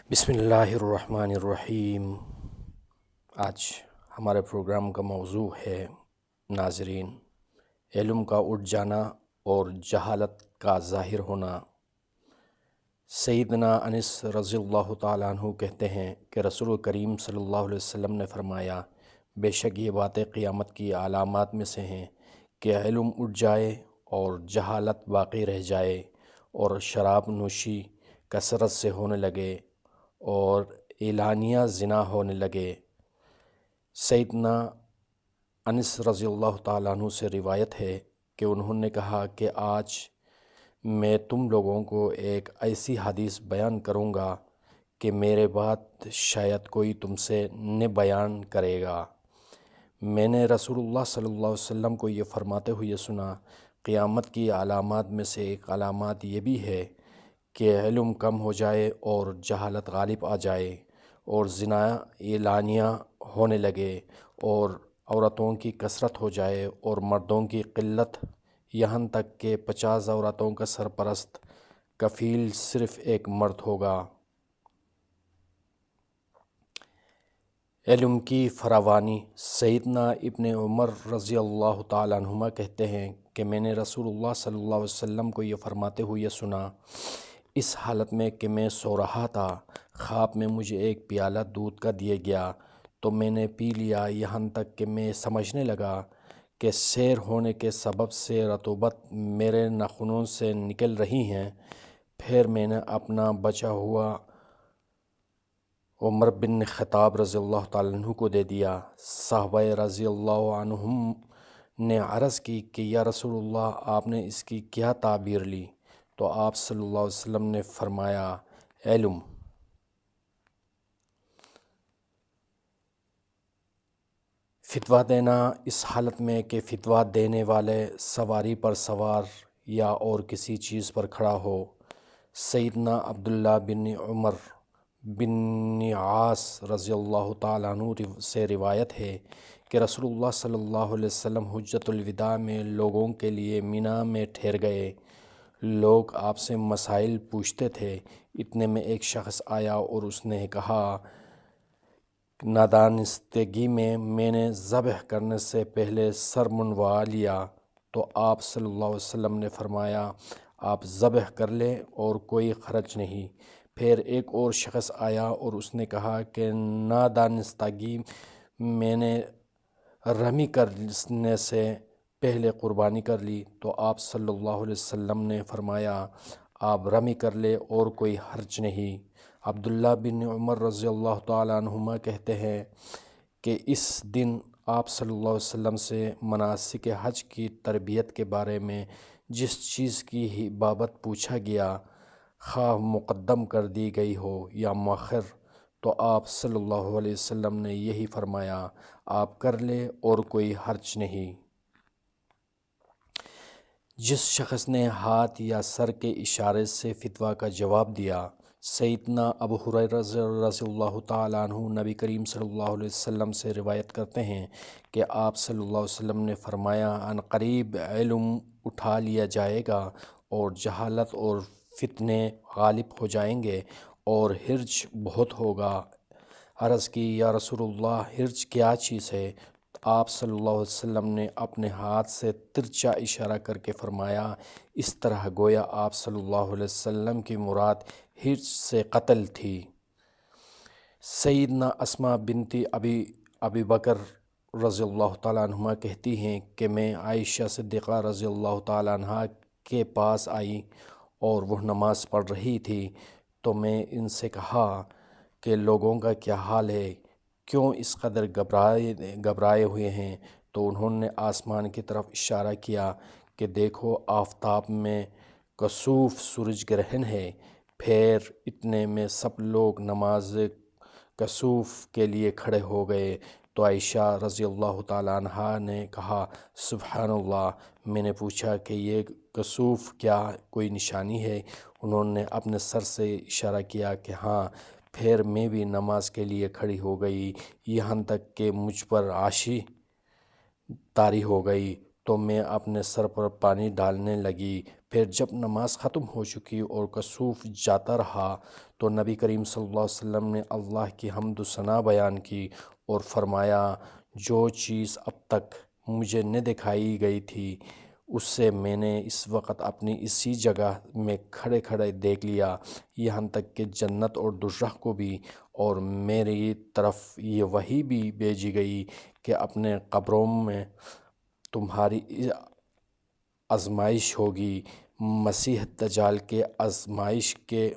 بسم اللہ الرحمن الرحیم۔ آج ہمارے پروگرام کا موضوع ہے ناظرین، علم کا اٹھ جانا اور جہالت کا ظاہر ہونا۔ سیدنا انس رضی اللہ تعالیٰ عنہ کہتے ہیں کہ رسول کریم صلی اللہ علیہ وسلم نے فرمایا، بے شک یہ باتیں قیامت کی علامات میں سے ہیں کہ علم اٹھ جائے اور جہالت باقی رہ جائے، اور شراب نوشی کثرت سے ہونے لگے اور اعلانیہ زنا ہونے لگے۔ سیدنا انس رضی اللہ تعالیٰ عنہ سے روایت ہے کہ انہوں نے کہا کہ آج میں تم لوگوں کو ایک ایسی حدیث بیان کروں گا کہ میرے بعد شاید کوئی تم سے نہ بیان کرے گا۔ میں نے رسول اللہ صلی اللہ علیہ وسلم کو یہ فرماتے ہوئے سنا، قیامت کی علامات میں سے ایک علامات یہ بھی ہے کہ علم کم ہو جائے اور جہالت غالب آ جائے، اور زنا اعلانیہ ہونے لگے، اور عورتوں کی کثرت ہو جائے اور مردوں کی قلت، یہاں تک کہ 50 عورتوں کا سرپرست کفیل صرف ایک مرد ہوگا۔ علم کی فراوانی۔ سیدنا ابن عمر رضی اللہ تعالیٰ عنہما کہتے ہیں کہ میں نے رسول اللہ صلی اللہ علیہ وسلم کو یہ فرماتے ہوئے سنا، اس حالت میں کہ میں سو رہا تھا، خواب میں مجھے ایک پیالہ دودھ کا دیا گیا تو میں نے پی لیا، یہاں تک کہ میں سمجھنے لگا کہ سیر ہونے کے سبب سے رطوبت میرے ناخنوں سے نکل رہی ہیں۔ پھر میں نے اپنا بچا ہوا عمر بن خطاب رضی اللہ تعالیٰ عنہ کو دے دیا۔ صحابہ رضی اللہ عنہم نے عرض کی کہ یا رسول اللہ، آپ نے اس کی کیا تعبیر لی؟ تو آپ صلی اللہ علیہ وسلم نے فرمایا، علم۔ فتویٰ دینا، اس حالت میں کہ فتویٰ دینے والے سواری پر سوار یا اور کسی چیز پر کھڑا ہو۔ سیدنا عبداللہ بن عمر بن عاص رضی اللہ تعالیٰ عنہ سے روایت ہے کہ رسول اللہ صلی اللہ علیہ وسلم حجۃ الوداع میں لوگوں کے لیے مینا میں ٹھہر گئے۔ لوگ آپ سے مسائل پوچھتے تھے، اتنے میں ایک شخص آیا اور اس نے کہا، نادانستگی میں نے ذبح کرنے سے پہلے سر منڈوا لیا۔ تو آپ صلی اللہ علیہ وسلم نے فرمایا، آپ ذبح کر لیں اور کوئی حرج نہیں۔ پھر ایک اور شخص آیا اور اس نے کہا کہ نادانستگی میں نے رمی کرنے سے پہلے قربانی کر لی۔ تو آپ صلی اللہ علیہ وسلم نے فرمایا، آپ رمی کر لے اور کوئی حرج نہیں۔ عبداللہ بن عمر رضی اللہ تعالیٰ عنہما کہتے ہیں کہ اس دن آپ صلی اللہ علیہ وسلم سے مناسک حج کی تربیت کے بارے میں جس چیز کی ہی بابت پوچھا گیا، خواہ مقدم کر دی گئی ہو یا مؤخر، تو آپ صلی اللہ علیہ وسلم نے یہی فرمایا، آپ کر لیں اور کوئی حرج نہیں۔ جس شخص نے ہاتھ یا سر کے اشارے سے فتویٰ کا جواب دیا۔ سیدنا ابو ہریرہ رضی اللہ تعالیٰ عنہ نبی کریم صلی اللہ علیہ وسلم سے روایت کرتے ہیں کہ آپ صلی اللہ علیہ وسلم نے فرمایا، عن قریب علم اٹھا لیا جائے گا اور جہالت اور فتنے غالب ہو جائیں گے اور حرج بہت ہوگا۔ عرض کی، یا رسول اللہ، حرج کیا چیز ہے؟ آپ صلی اللہ علیہ وسلم نے اپنے ہاتھ سے ترچا اشارہ کر کے فرمایا، اس طرح گویا آپ صلی اللہ علیہ وسلم کی مراد حرج سے قتل تھی۔ سیدنا اسماء بنت ابی بکر رضی اللہ تعالیٰ عنہما کہتی ہیں کہ میں عائشہ صدیقہ رضی اللہ تعالیٰ عنہ کے پاس آئی اور وہ نماز پڑھ رہی تھی، تو میں ان سے کہا کہ لوگوں کا کیا حال ہے، کیوں اس قدر گھبرائے ہوئے ہیں؟ تو انہوں نے آسمان کی طرف اشارہ کیا کہ دیکھو، آفتاب میں کسوف سورج گرہن ہے۔ پھر اتنے میں سب لوگ نماز کسوف کے لیے کھڑے ہو گئے۔ تو عائشہ رضی اللہ تعالیٰ عنہا نے کہا، سبحان اللہ۔ میں نے پوچھا کہ یہ کسوف کیا کوئی نشانی ہے؟ انہوں نے اپنے سر سے اشارہ کیا کہ ہاں۔ پھر میں بھی نماز کے لیے کھڑی ہو گئی، یہاں تک کہ مجھ پر عاشی طاری ہو گئی، تو میں اپنے سر پر پانی ڈالنے لگی۔ پھر جب نماز ختم ہو چکی اور کسوف جاتا رہا تو نبی کریم صلی اللہ علیہ وسلم نے اللہ کی حمد و ثنا بیان کی اور فرمایا جو چیز اب تک مجھے نہ دکھائی گئی تھی اس سے میں نے اس وقت اپنی اسی جگہ میں کھڑے کھڑے دیکھ لیا، یہاں تک کہ جنت اور دوزخ کو بھی، اور میری طرف یہ وحی بھی بھیجی گئی کہ اپنے قبروں میں تمہاری آزمائش ہوگی۔ مسیح دجال کے آزمائش کے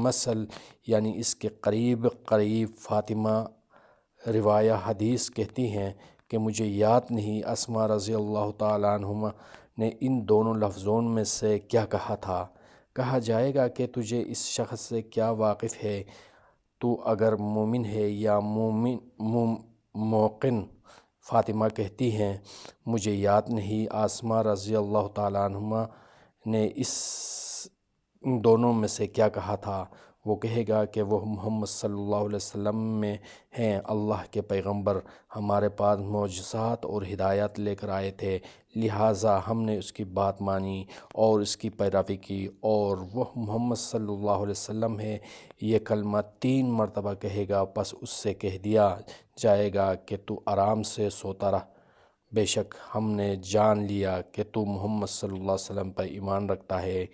مثل یعنی اس کے قریب قریب فاطمہ روایہ حدیث کہتی ہیں کہ مجھے یاد نہیں اسماء رضی اللہ تعالیٰ عنہما نے ان دونوں لفظوں میں سے کیا کہا تھا۔ کہا جائے گا کہ تجھے اس شخص سے کیا واقف ہے، تو اگر مومن ہے یا موقن؟ فاطمہ کہتی ہیں مجھے یاد نہیں اسماء رضی اللہ تعالیٰ عنہما نے ان دونوں میں سے کیا کہا تھا۔ وہ کہے گا کہ وہ محمد صلی اللہ علیہ وسلم میں ہیں، اللہ کے پیغمبر ہمارے پاس معجزات اور ہدایات لے کر آئے تھے، لہٰذا ہم نے اس کی بات مانی اور اس کی پیروی کی، اور وہ محمد صلی اللہ علیہ وسلم ہے۔ یہ کلمہ 3 مرتبہ کہے گا، پس اس سے کہہ دیا جائے گا کہ تو آرام سے سوتا رہ، بے شک ہم نے جان لیا کہ تو محمد صلی اللہ علیہ وسلم پر ایمان رکھتا ہے۔